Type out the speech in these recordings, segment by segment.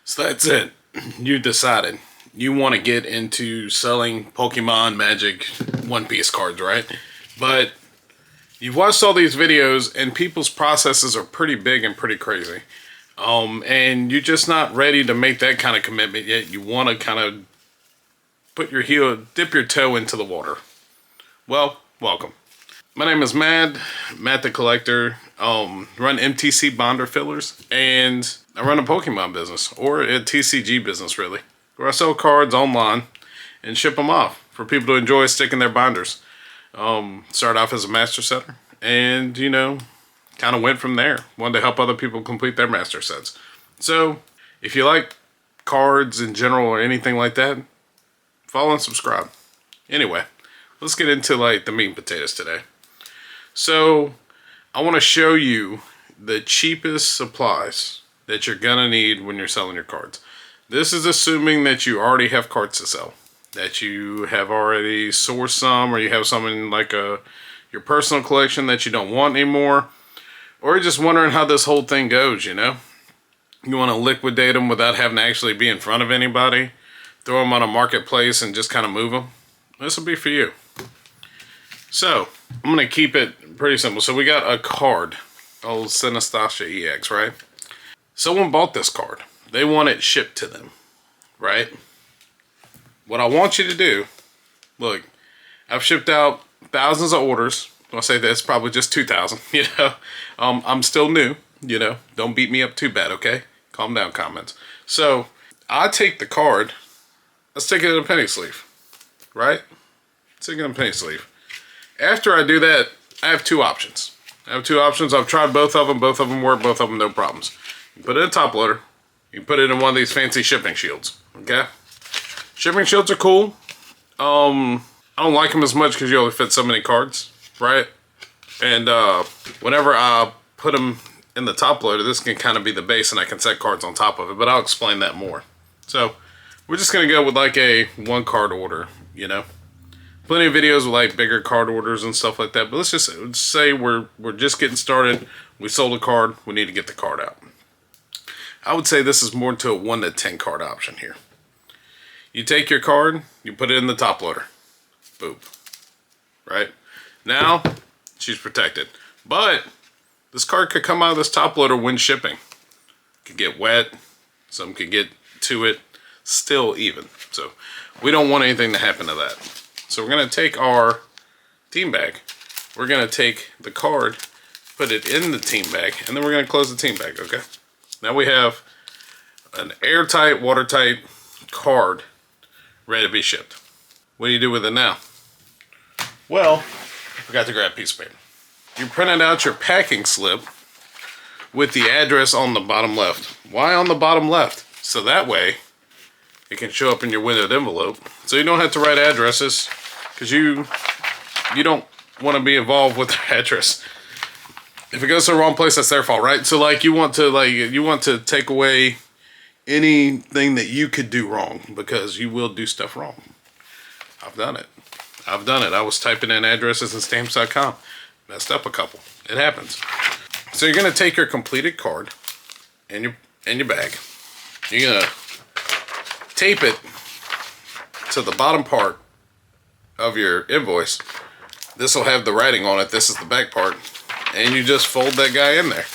So that's it. You decided you want to get into selling Pokemon, Magic, One Piece cards, right? But you've watched all these videos and people's processes are pretty big and pretty crazy. And you're just not ready to make that kind of commitment yet. You want to kind of dip your toe into the water. Well, welcome. My name is Matt the Collector. Run MTC Binder Fillers, and I run a Pokemon business, or a TCG business really, where I sell cards online and ship them off for people to enjoy sticking their binders. Started off as a master setter, and kind of went from there. Wanted to help other people complete their master sets. So if you like cards in general or anything like that, follow and subscribe. Anyway, let's get into the meat and potatoes today. So I want to show you the cheapest supplies that you're gonna need when you're selling your cards. This is assuming that you already have cards to sell, that you have already sourced some, or you have some in your personal collection that you don't want anymore, or you're just wondering how this whole thing goes. You want to liquidate them without having to actually be in front of anybody, throw them on a marketplace and just kind of move them. This will be for you. So I'm gonna keep it pretty simple. So we got a card, old Synesthesia EX, right? Someone bought this card. They want it shipped to them, right? What I want you to do, look, I've shipped out thousands of orders. I'll say that's probably just 2,000, I'm still new, don't beat me up too bad, okay? Calm down, comments. So I take the card, let's take it in a penny sleeve, right? Stick it in a penny sleeve. After I do that, I have two options. I've tried both of them. Both of them work. Both of them, no problems. You put it in a top loader. You put it in one of these fancy shipping shields. Okay? Shipping shields are cool. I don't like them as much because you only fit so many cards, right? And whenever I put them in the top loader, this can kind of be the base and I can set cards on top of it, but I'll explain that more. So we're just going to go with a one card order, Plenty of videos with bigger card orders and stuff like that, but let's just say we're just getting started. We sold a card, we need to get the card out. I would say this is more to a 1 to 10 card option here. You take your card, you put it in the top loader. Boom. Right? Now, she's protected. But this card could come out of this top loader when shipping. Could get wet, some could get to it, still even. So we don't want anything to happen to that. So we're going to take our team bag. We're going to take the card, put it in the team bag, and then we're going to close the team bag, okay? Now we have an airtight, watertight card ready to be shipped. What do you do with it now? Well, I forgot to grab a piece of paper. You printed out your packing slip with the address on the bottom left. Why on the bottom left? So that way it can show up in your windowed envelope. So you don't have to write addresses, because you don't want to be involved with the address. If it goes to the wrong place, that's their fault, right? So you want to take away anything that you could do wrong, because you will do stuff wrong. I've done it. I was typing in addresses in stamps.com. Messed up a couple. It happens. So you're gonna take your completed card and your bag. You're gonna tape it to the bottom part of your invoice. This will have the writing on it. This is the back part. And you just fold that guy in there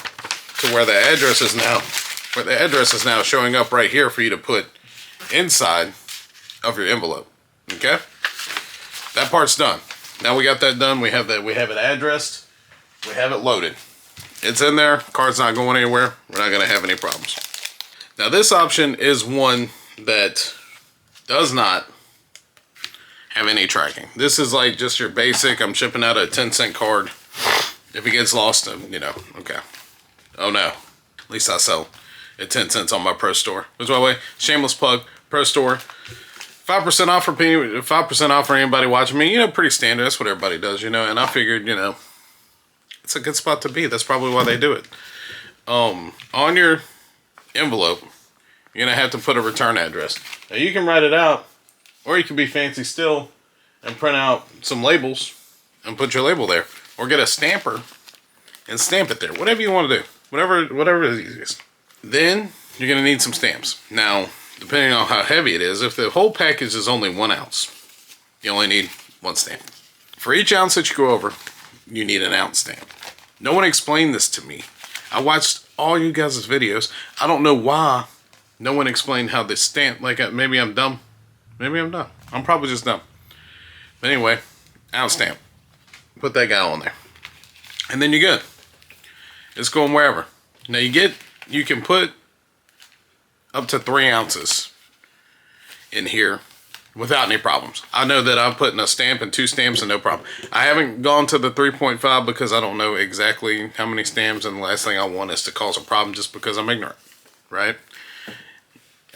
to where the address is now showing up right here for you to put inside of your envelope. Okay? That part's done. Now we got that done. We have it addressed. We have it loaded. It's in there. Card's not going anywhere. We're not going to have any problems. Now this option is one that does not have any tracking. This is just your basic, I'm shipping out a 10-cent card. If it gets lost, okay. Oh no. At least I sell at 10 cents on my Pro Store. Which, by the way, shameless plug, Pro Store. 5% off for 5% off for anybody watching me. Pretty standard. That's what everybody does, And I figured, it's a good spot to be. That's probably why they do it. On your envelope, you're going to have to put a return address. Now you can write it out, or you can be fancy still and print out some labels and put your label there. Or get a stamper and stamp it there. Whatever you want to do. Whatever is easiest. Then you're going to need some stamps. Now, depending on how heavy it is, if the whole package is only 1 ounce, you only need 1 stamp. For each ounce that you go over, you need an ounce stamp. No one explained this to me. I watched all you guys' videos. I don't know why no one explained how this stamp, like maybe I'm dumb. Maybe I'm dumb. I'm probably just dumb. But anyway, ounce stamp. Put that guy on there. And then you're good. It's going wherever. Now you can put up to 3 ounces in here without any problems. I know that I'm putting a stamp and 2 stamps and no problem. I haven't gone to the 3.5 because I don't know exactly how many stamps, and the last thing I want is to cause a problem just because I'm ignorant, right?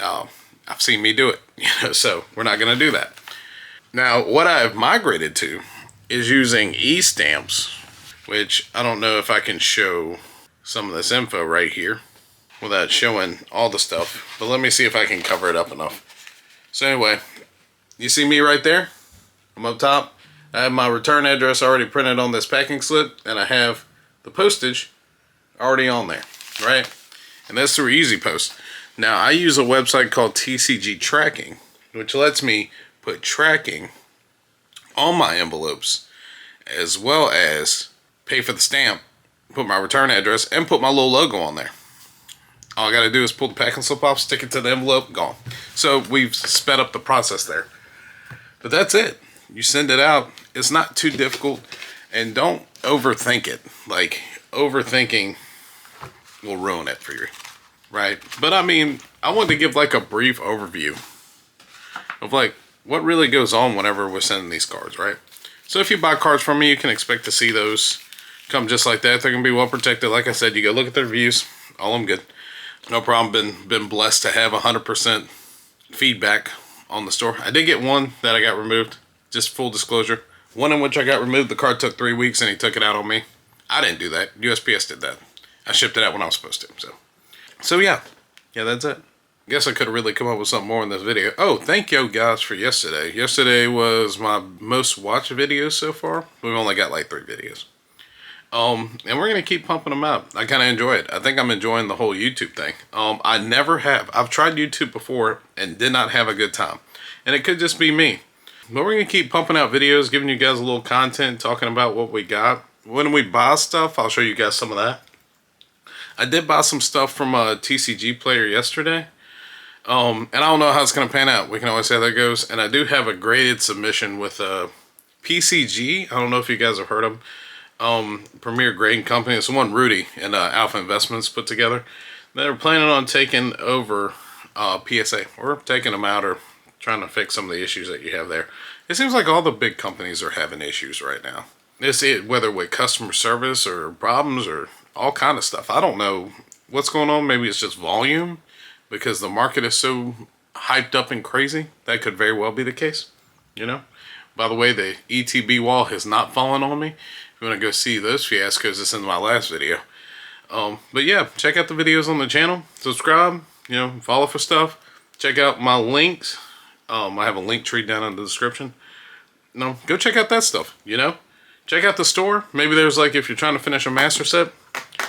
I've seen me do it, so we're not going to do that. Now, what I've migrated to is using e-stamps, which I don't know if I can show some of this info right here without showing all the stuff, but let me see if I can cover it up enough. So anyway, you see me right there? I'm up top. I have my return address already printed on this packing slip, and I have the postage already on there, right? And that's through Easy Post. Now, I use a website called TCG Tracking, which lets me put tracking on my envelopes, as well as pay for the stamp, put my return address, and put my little logo on there. All I gotta do is pull the packing slip off, stick it to the envelope, gone. So we've sped up the process there. But that's it. You send it out. It's not too difficult, and don't overthink it. Like, overthinking will ruin it for you, right? But I mean, I wanted to give like a brief overview of like what really goes on whenever we're sending these cards, right? So if you buy cards from me, you can expect to see those come just like that. They're gonna be well protected. Like I said, you go look at the reviews. All of them good. No problem. Been blessed to have 100% feedback on the store. I did get one that I got removed. Just full disclosure. One in which I got removed, the card took 3 weeks and he took it out on me. I didn't do that. USPS did that. I shipped it out when I was supposed to. So yeah. Yeah, that's it. Guess I could have really come up with something more in this video. Oh, thank you guys for yesterday. Yesterday was my most watched video so far. We've only got like 3 videos. And we're going to keep pumping them out. I kind of enjoy it. I think I'm enjoying the whole YouTube thing. I never have. I've tried YouTube before and did not have a good time. And it could just be me. But we're going to keep pumping out videos, giving you guys a little content, talking about what we got. When we buy stuff, I'll show you guys some of that. I did buy some stuff from a TCG player yesterday. And I don't know how it's going to pan out. We can always see how that goes. And I do have a graded submission with PCG. I don't know if you guys have heard of them. Premier Grading Company. It's the one Rudy and Alpha Investments put together. They're planning on taking over PSA, or taking them out, or trying to fix some of the issues that you have there. It seems like all the big companies are having issues right now. It's whether with customer service or problems or all kind of stuff. I don't know what's going on. Maybe it's just volume because the market is so hyped up and crazy. That could very well be the case, you know. By the way, the ETB wall has not fallen on me. If you want to go see those fiascos, it's in my last video. But yeah, check out the videos on the channel. Subscribe, you know, follow for stuff. Check out my links. I have a link tree down in the description. No, go check out that stuff, you know. Check out the store. Maybe there's like, if you're trying to finish a master set,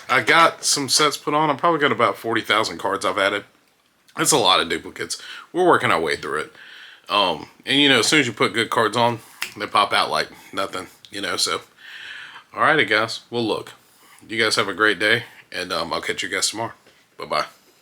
I got some sets put on. I probably got about 40,000 cards I've added. It's a lot of duplicates. We're working our way through it. And you know, as soon as you put good cards on, they pop out like nothing, you know, so. Alrighty guys, well look, you guys have a great day, and I'll catch you guys tomorrow. Bye-bye.